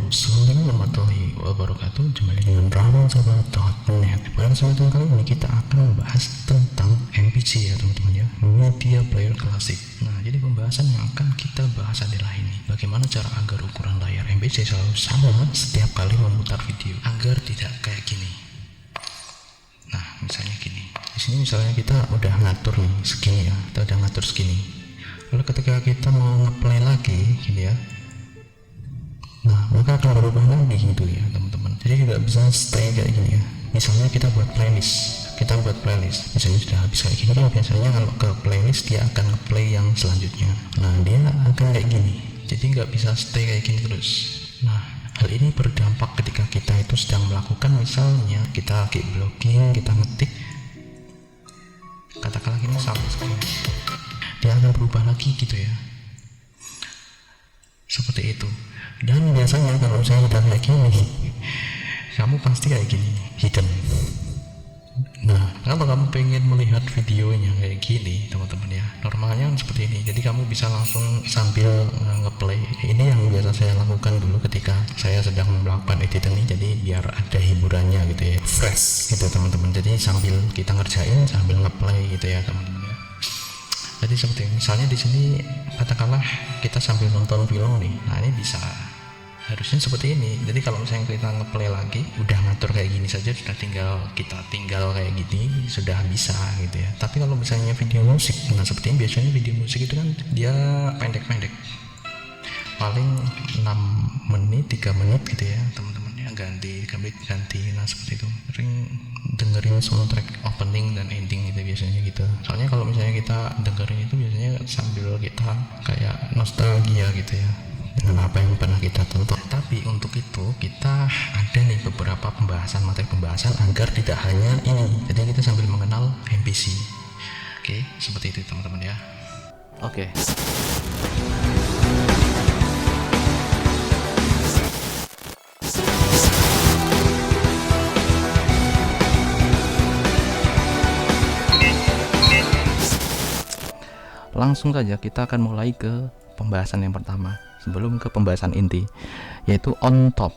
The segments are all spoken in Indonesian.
Assalamualaikum warahmatullahi wabarakatuh. Jumpa lagi dengan Rahman.net. Pada kesempatan kali ini kita akan membahas tentang MPC ya teman-teman ya, Media Player Classic. Nah, jadi pembahasan yang akan kita bahas adalah ini: bagaimana cara agar ukuran layar MPC selalu sama setiap kali memutar video agar tidak kayak gini. Nah, misalnya gini. Di sini misalnya kita udah ngatur nih segini ya, kita udah ngatur segini. Lalu ketika kita mau ngeplay lagi gini ya, nah maka akan berubah lagi gitu ya teman-teman. Jadi tidak bisa stay kayak gini ya. Misalnya kita buat playlist, misalnya sudah habis kayak gini kan, biasanya kalau ke playlist dia akan ngeplay yang selanjutnya. Nah dia akan kayak gini, jadi nggak bisa stay kayak gini terus. Nah hal ini berdampak ketika kita itu sedang melakukan, misalnya kita lagi blogging, kita ngetik katakanlah gini sampai segini, dia akan berubah lagi gitu ya, seperti itu. Dan biasanya kalau saya udah kayak gini, kamu pasti kayak gini, hidden. Nah, kalau kamu pengen melihat videonya kayak gini teman-teman ya, normalnya seperti ini. Jadi kamu bisa langsung sambil ngeplay. Ini yang biasa saya lakukan dulu ketika saya sedang melakukan editing ini, jadi biar ada hiburannya gitu ya, fresh gitu teman-teman. Jadi sambil kita ngerjain sambil ngeplay gitu ya teman-teman ya. Jadi seperti misalnya di sini katakanlah kita sambil nonton film nih, nah ini bisa harusnya seperti ini. Jadi kalau misalnya kita ngeplay lagi, udah ngatur kayak gini saja, sudah kita tinggal kayak gini sudah bisa gitu ya. Tapi kalau misalnya video musik, nah seperti ini biasanya video musik itu kan dia pendek-pendek, paling 6 menit 3 menit gitu ya teman-teman ya, ganti. Nah seperti itu, sering dengerin soundtrack opening dan ending gitu biasanya gitu. Soalnya kalau misalnya kita dengerin itu biasanya sambil kita kayak nostalgia gitu ya dengan apa yang pernah kita tonton. Tapi untuk itu kita ada nih beberapa materi pembahasan agar tidak hanya ini. Jadi kita sambil mengenal MPC. Oke, seperti itu teman-teman ya. Oke. Langsung saja kita akan mulai ke pembahasan yang pertama sebelum ke pembahasan inti, yaitu on top.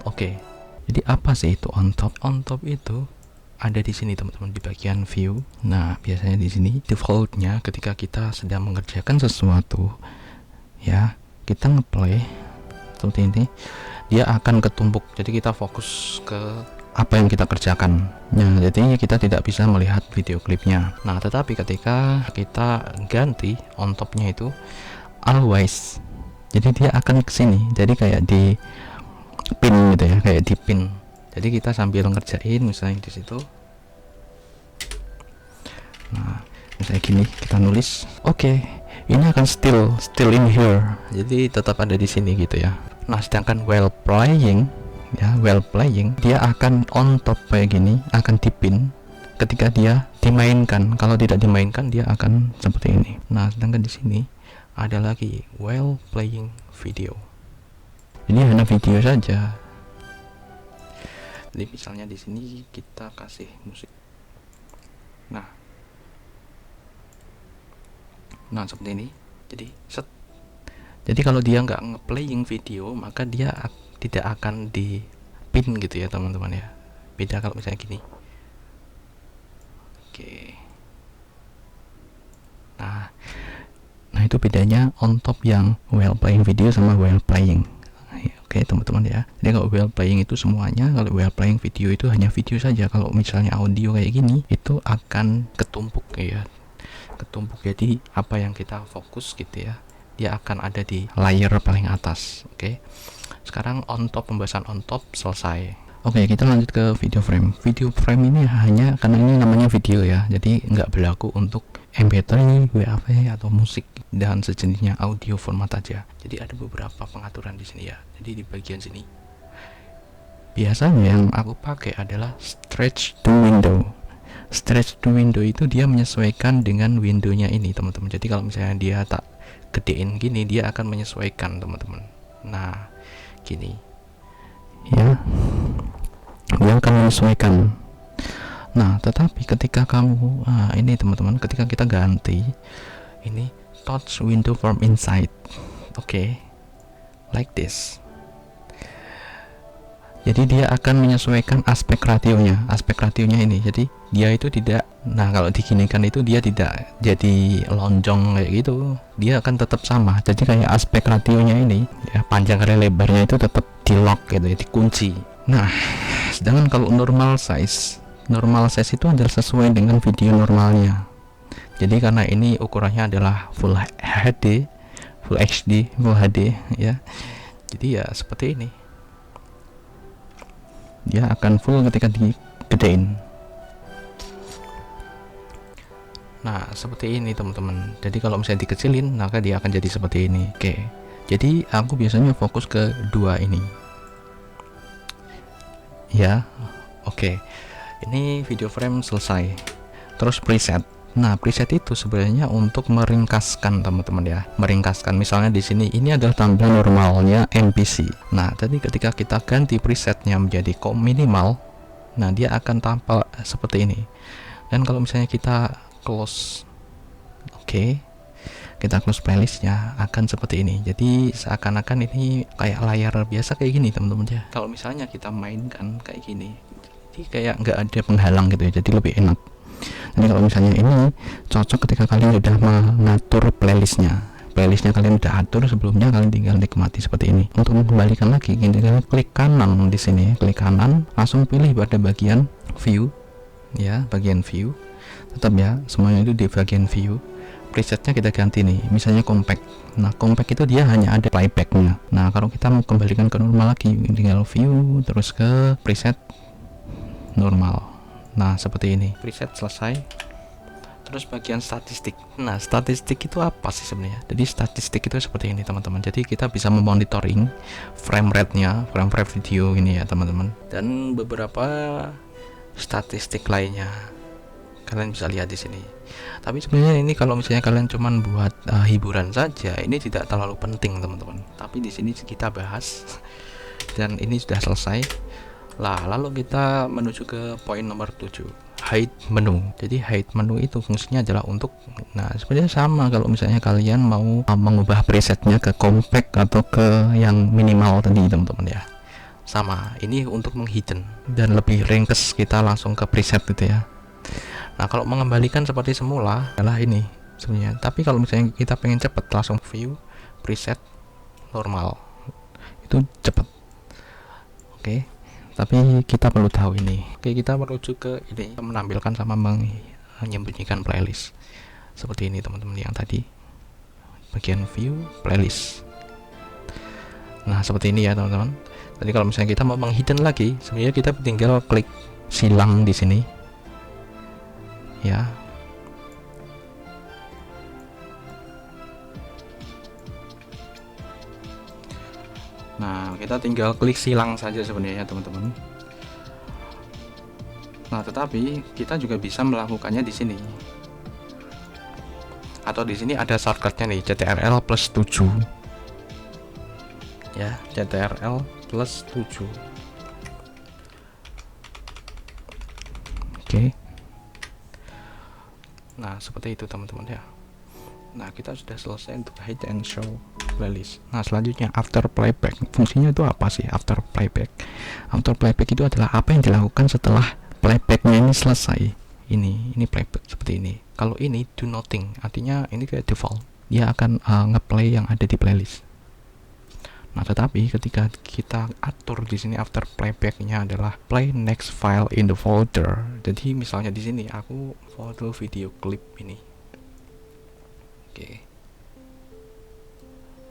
Oke, jadi apa sih itu on top? On top itu ada di sini teman-teman, di bagian view. Nah biasanya di sini defaultnya ketika kita sedang mengerjakan sesuatu ya, kita ngeplay seperti ini, dia akan ketumpuk. Jadi kita fokus ke apa yang kita kerjakan. Nah, jadi kita tidak bisa melihat video klipnya. Nah, tetapi ketika kita ganti on topnya itu always, jadi dia akan ke sini. Jadi kayak di pin gitu ya, kayak di pin. Jadi kita sambil ngerjain misalnya di situ. Nah, misalnya gini, kita nulis, oke, ini akan still in here. Jadi tetap ada di sini gitu ya. Nah, sedangkan while playing dia akan on top kayak gini, akan dipin ketika dia dimainkan. Kalau tidak dimainkan dia akan seperti ini. Nah sedangkan di sini ada lagi while playing video, ini hanya video saja. Jadi misalnya di sini kita kasih musik. Nah seperti ini. Jadi kalau dia nggak nge-playing video, maka dia tidak akan di pin gitu ya teman-teman ya. Beda kalau misalnya gini. Oke. Nah itu bedanya on top yang while playing video sama while playing. Oke teman-teman ya. Jadi kalau while playing itu semuanya, kalau while playing video itu hanya video saja. Kalau misalnya audio kayak gini itu akan ketumpuk ya. Ketumpuk, jadi apa yang kita fokus gitu ya, dia akan ada di layer paling atas. Oke. Sekarang on top, pembahasan on top selesai. Oke, kita lanjut ke video frame. Video frame ini hanya karena ini namanya video ya, jadi nggak berlaku untuk MP3, WAV atau musik dan sejenisnya, audio format aja. Jadi ada beberapa pengaturan di sini ya. Jadi di bagian sini biasanya yang aku pakai adalah stretch to window. Stretch to window itu dia menyesuaikan dengan windownya ini teman-teman. Jadi kalau misalnya dia tak gedein gini, dia akan menyesuaikan teman-teman. Nah gini ya, dia akan menyesuaikan. Nah tetapi ketika kamu ini teman-teman, ketika kita ganti ini touch window from inside, oke, like this. Jadi dia akan menyesuaikan aspek rationya ini. Jadi dia itu tidak, nah kalau diginikan itu dia tidak jadi lonjong kayak gitu, dia akan tetap sama. Jadi kayak aspek rationya ini ya, panjang kali lebarnya itu tetap di lock gitu ya, dikunci. Nah sedangkan kalau normal size itu adalah sesuai dengan video normalnya. Jadi karena ini ukurannya adalah full HD, full HD, full HD ya, jadi ya seperti ini, dia akan full ketika digedein. Nah seperti ini teman-teman. Jadi kalau misalnya dikecilin maka dia akan jadi seperti ini. Oke, jadi aku biasanya fokus ke dua ini ya. Oke, ini video frame selesai. Terus preset. Nah preset itu sebenarnya untuk meringkaskan teman-teman ya, meringkaskan. Misalnya di sini ini adalah tampilan normalnya MPC. Nah tadi ketika kita ganti presetnya menjadi minimal, nah dia akan tampak seperti ini. Dan kalau misalnya kita close, oke, kita close playlistnya, akan seperti ini. Jadi seakan-akan ini kayak layar biasa kayak gini teman-teman ya. Kalau misalnya kita mainkan kayak gini, jadi kayak nggak ada penghalang gitu ya, jadi lebih enak. Jadi kalau misalnya ini cocok ketika kalian sudah mengatur playlistnya kalian udah atur sebelumnya, kalian tinggal nikmati seperti ini. Untuk mengembalikan lagi, kalian klik kanan di sini, klik kanan, langsung pilih pada bagian view ya, bagian view. Tetap ya, semuanya itu di bagian view. Presetnya kita ganti nih, misalnya compact. Nah compact itu dia hanya ada playbacknya. Nah kalau kita mau kembalikan ke normal lagi, tinggal view terus ke preset normal. Nah seperti ini, preset selesai. Terus bagian statistik. Nah statistik itu apa sih sebenarnya? Jadi statistik itu seperti ini teman-teman. Jadi kita bisa memonitoring frame rate-nya, frame rate video ini ya teman-teman, dan beberapa statistik lainnya kalian bisa lihat di sini. Tapi sebenarnya ini kalau misalnya kalian cuman buat hiburan saja, ini tidak terlalu penting teman-teman. Tapi di sini kita bahas dan ini sudah selesai. Lah, lalu kita menuju ke poin nomor 7, hide menu. Jadi hide menu itu fungsinya adalah untuk, nah sebenarnya sama kalau misalnya kalian mau mengubah presetnya ke compact atau ke yang minimal tadi teman-teman ya. Sama, ini untuk menghidden dan lebih ringkes, kita langsung ke preset gitu ya. Nah kalau mengembalikan seperti semula adalah ini sebenarnya. Tapi kalau misalnya kita pengen cepet, langsung view, preset, normal, itu cepet. Oke. Tapi kita perlu tahu ini. Oke, kita menuju ke ini, menampilkan sama menyembunyikan playlist seperti ini teman-teman, yang tadi bagian view playlist. Nah seperti ini ya teman-teman. Jadi kalau misalnya kita mau menghidden lagi, sebenarnya kita tinggal klik silang di sini ya. Nah kita tinggal klik silang saja sebenarnya teman-teman. Nah tetapi kita juga bisa melakukannya di sini, atau di sini ada shortcutnya nih, CTRL plus 7 ya, CTRL plus 7. Oke. Nah seperti itu teman-teman ya. Nah kita sudah selesai untuk hide and show playlist. Nah selanjutnya after playback. Fungsinya itu apa sih after playback? After playback itu adalah apa yang dilakukan setelah playbacknya ini selesai. Ini playback seperti ini. Kalau ini do nothing, artinya ini kayak default, dia akan ngeplay yang ada di playlist. Nah tetapi ketika kita atur di sini after playbacknya adalah play next file in the folder. Jadi misalnya di sini aku foto video klip ini. Oke.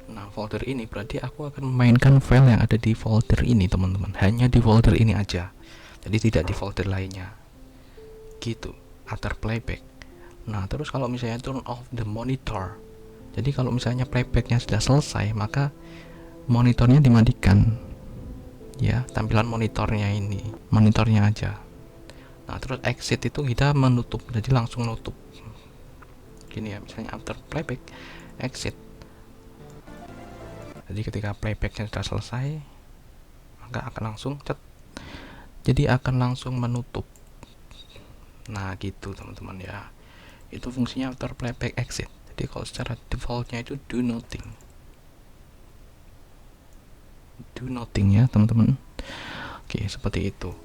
Nah folder ini berarti aku akan memainkan file yang ada di folder ini teman-teman, hanya di folder ini aja, jadi tidak di folder lainnya gitu, after playback. Nah terus kalau misalnya turn off the monitor, jadi kalau misalnya playbacknya sudah selesai maka monitornya dimatikan ya, tampilan monitornya ini, monitornya aja. Nah terus exit itu kita menutup, jadi langsung nutup gini ya, misalnya after playback exit. Jadi ketika playbacknya sudah selesai maka akan langsung jadi akan langsung menutup. Nah gitu teman-teman ya, itu fungsinya after playback exit. Jadi kalau secara defaultnya itu do nothing ya teman-teman. Oke, seperti itu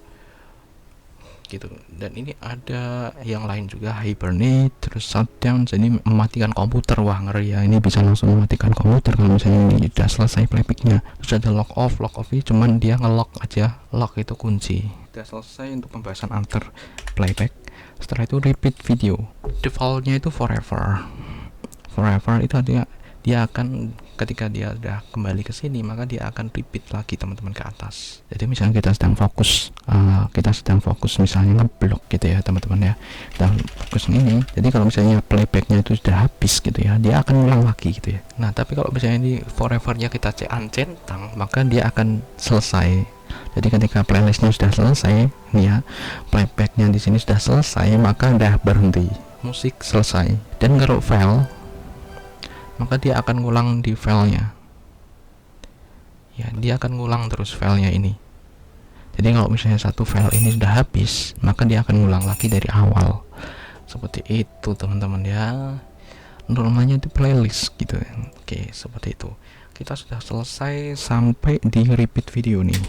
gitu. Dan ini ada yang lain juga, hibernate, terus shutdown, jadi mematikan komputer. Wah, ngeri ya, ini bisa langsung mematikan komputer kalau misalnya ini udah selesai playbacknya. Terus ada lock off ini cuman dia ngelock aja, lock itu kunci. Udah selesai untuk pembahasan alter playback. Setelah itu repeat video, defaultnya itu forever itu artinya dia akan, ketika dia udah kembali ke sini maka dia akan repeat lagi teman-teman ke atas. Jadi misalnya kita sedang fokus misalnya ngeblok gitu ya teman-teman ya, kita fokus ini, jadi kalau misalnya playbacknya itu sudah habis gitu ya, dia akan ulang lagi gitu ya. Nah tapi kalau misalnya ini forevernya kita centang, maka dia akan selesai. Jadi ketika playlistnya sudah selesai nih ya, playbacknya di sini sudah selesai, maka udah berhenti, musik selesai. Dan kalau file, maka dia akan ngulang di filenya ya, dia akan ngulang terus filenya ini. Jadi kalau misalnya satu file ini sudah habis, maka dia akan ngulang lagi dari awal. Seperti itu teman-teman ya, namanya itu playlist gitu ya. Oke, seperti itu. Kita sudah selesai sampai di repeat video nih.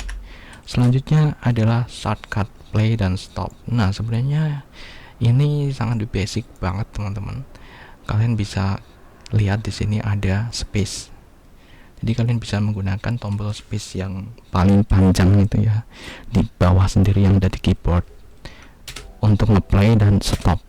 Selanjutnya adalah shortcut play dan stop. Nah sebenarnya ini sangat basic banget teman-teman. Kalian bisa lihat di sini ada space. Jadi kalian bisa menggunakan tombol space yang paling panjang itu ya, di bawah sendiri yang ada di keyboard, untuk ngeplay dan stop.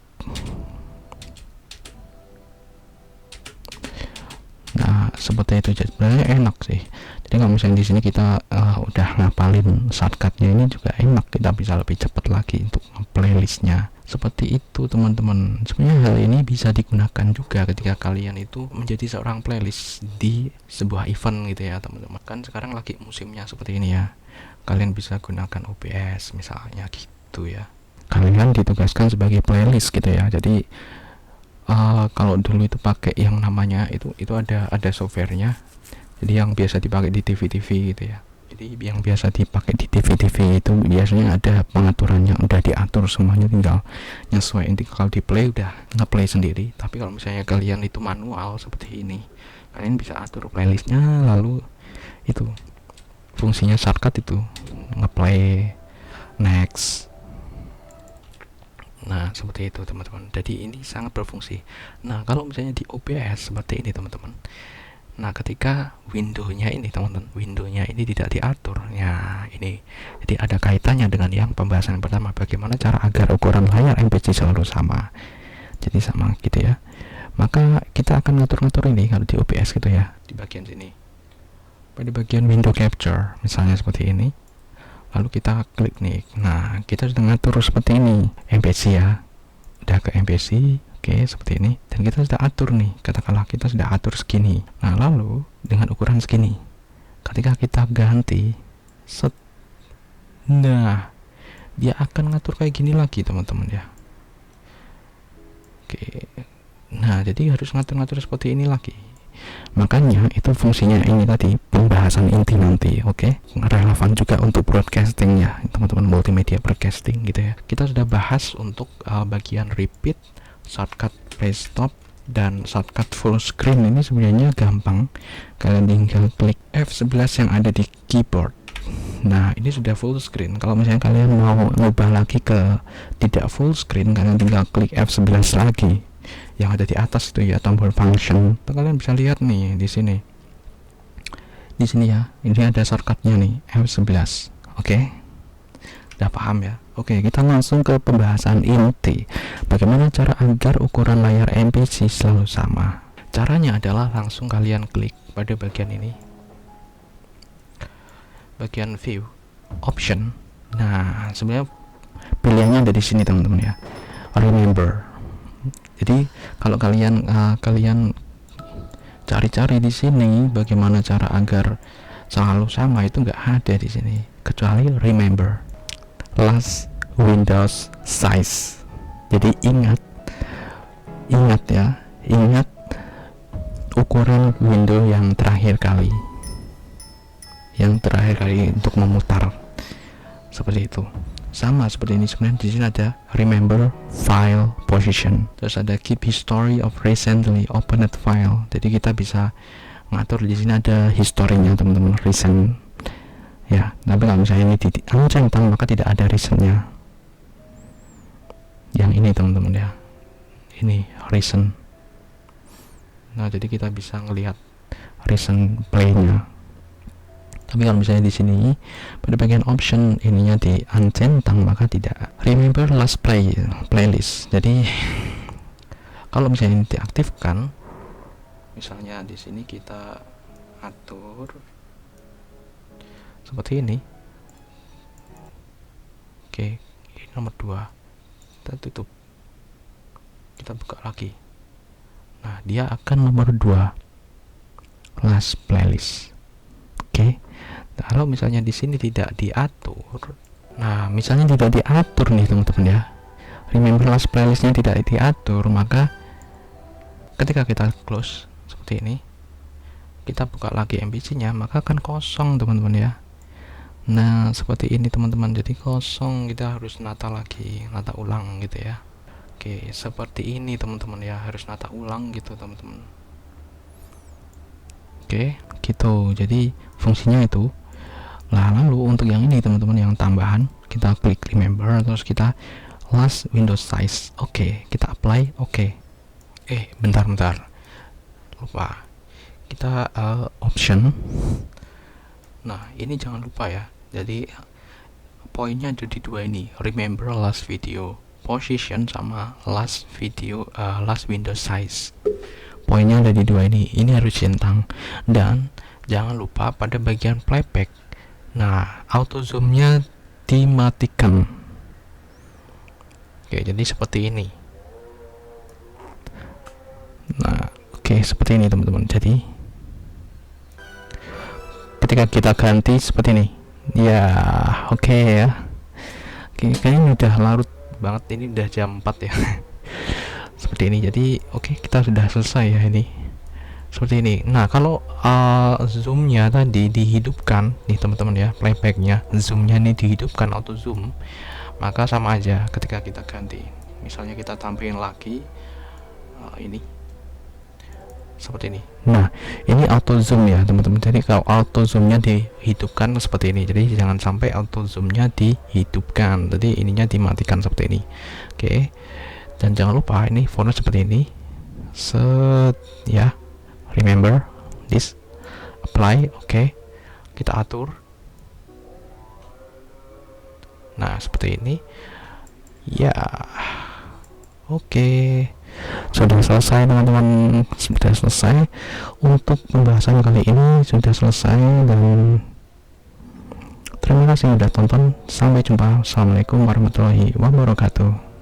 Nah seperti itu, jadi sebenarnya enak sih. Jadi kalau misalnya di sini kita udah ngapalin shortcutnya, ini juga enak, kita bisa lebih cepat lagi untuk playlistnya. Seperti itu teman-teman. Sebenarnya hal ini bisa digunakan juga ketika kalian itu menjadi seorang playlist di sebuah event gitu ya teman-teman. Kan sekarang lagi musimnya seperti ini ya, kalian bisa gunakan OBS misalnya gitu ya. Kalian ditugaskan sebagai playlist gitu ya. Jadi kalau dulu itu pakai yang namanya itu ada softwarenya. Jadi yang biasa dipakai di TV-TV gitu ya. Jadi yang biasa dipakai di TV-TV itu biasanya ada pengaturannya, udah diatur semuanya, tinggal nyesuaiin. Kalau di play udah ngeplay sendiri. Tapi kalau misalnya kalian itu manual seperti ini, kalian bisa atur playlistnya, lalu itu fungsinya shortcut itu ngeplay, next. Nah seperti itu teman-teman. Jadi ini sangat berfungsi. Nah kalau misalnya di OBS seperti ini teman-teman, nah ketika windownya ini teman-teman, windownya ini tidak diatur ya, ini jadi ada kaitannya dengan yang pembahasan pertama, bagaimana cara agar ukuran layar MPC selalu sama, jadi sama gitu ya. Maka kita akan ngatur-ngatur ini kalau di OBS gitu ya, di bagian sini pada bagian window capture misalnya seperti ini, lalu kita klik nih. Nah kita sudah ngatur seperti ini MPC ya, udah ke MPC. Oke, seperti ini. Dan kita sudah atur nih, katakanlah kita sudah atur segini. Nah lalu dengan ukuran segini, ketika kita ganti set, nah dia akan ngatur kayak gini lagi teman-teman ya. Oke, nah jadi harus ngatur-ngatur seperti ini lagi. Makanya itu fungsinya ini tadi, pembahasan inti nanti. Oke, relevan juga untuk broadcasting ya teman-teman, multimedia broadcasting gitu ya. Kita sudah bahas untuk bagian repeat, shortcut play stop, dan shortcut full screen. Ini sebenarnya gampang, kalian tinggal klik F11 yang ada di keyboard. Nah ini sudah full screen. Kalau misalnya kalian mau ngubah lagi ke tidak full screen, kalian tinggal klik F11 lagi yang ada di atas itu ya, tombol function. Kalian bisa lihat nih di sini ya, ini ada shortcutnya nih, F11. Oke, udah paham ya? Oke, kita langsung ke pembahasan inti. Bagaimana cara agar ukuran layar MPC selalu sama? Caranya adalah langsung kalian klik pada bagian ini, bagian view, option. Nah, sebenarnya pilihannya ada di sini teman-teman ya. Remember. Jadi kalau kalian cari-cari di sini bagaimana cara agar selalu sama, itu nggak ada di sini kecuali remember. Last Windows size. Jadi ingat ukuran window yang terakhir kali untuk memutar, seperti itu. Sama seperti ini sebenarnya. Di sini ada remember file position, terus ada keep history of recently opened file. Jadi kita bisa ngatur di sini, ada historinya teman-teman, recent ya. Tapi kalau misalnya ini di uncentang maka tidak ada reasonnya. Yang ini teman-teman ya, ini reason. Nah jadi kita bisa ngelihat reason play-nya. Tapi kalau misalnya di sini pada bagian option ininya di uncentang maka tidak. Remember last playlist. Jadi kalau misalnya ini diaktifkan, misalnya di sini kita atur seperti ini. Oke, ini nomor 2. Kita tutup. Kita buka lagi. Nah, dia akan nomor 2. Last playlist. Oke. Nah, kalau misalnya di sini tidak diatur. Nah, misalnya tidak diatur nih teman-teman ya. Remember last playlistnya tidak diatur, maka ketika kita close seperti ini, kita buka lagi MVC-nya, maka akan kosong teman-teman ya. Nah seperti ini teman-teman, jadi kosong, kita harus nata lagi, nata ulang gitu ya. Oke, seperti ini teman-teman ya, harus nata ulang gitu teman-teman. Oke gitu, jadi fungsinya itu. Nah lalu untuk yang ini teman-teman, yang tambahan, kita klik remember, terus kita last window size. Oke, kita apply. Oke. Bentar lupa, kita option. Nah ini jangan lupa ya, jadi poinnya ada di 2 ini, remember last video position sama last video last window size. Poinnya ada di 2 ini harus centang. Dan jangan lupa pada bagian playback, nah auto zoomnya dimatikan. Oke, jadi seperti ini. Nah oke, seperti ini teman-teman. Jadi ketika kita ganti seperti ini ya, oke ya. Oke, kayaknya udah larut banget, ini udah jam 4 ya. Seperti ini. Jadi oke, kita sudah selesai ya ini. Seperti ini. Nah kalau zoomnya tadi dihidupkan nih teman-teman ya, playbacknya, zoomnya ini dihidupkan, auto zoom, maka sama aja ketika kita ganti. Misalnya kita tampilin lagi ini seperti ini. Nah ini auto zoom ya teman-teman, jadi kalau auto zoomnya dihidupkan seperti ini, jadi jangan sampai auto zoomnya dihidupkan, jadi ininya dimatikan seperti ini. Oke, dan jangan lupa ini fontnya seperti ini. Set ya, remember this, apply. Oke, kita atur. Nah seperti ini ya. Oke, sudah selesai teman-teman, sudah selesai untuk pembahasan kali ini, sudah selesai. Dan terima kasih sudah tonton, sampai jumpa. Assalamualaikum warahmatullahi wabarakatuh.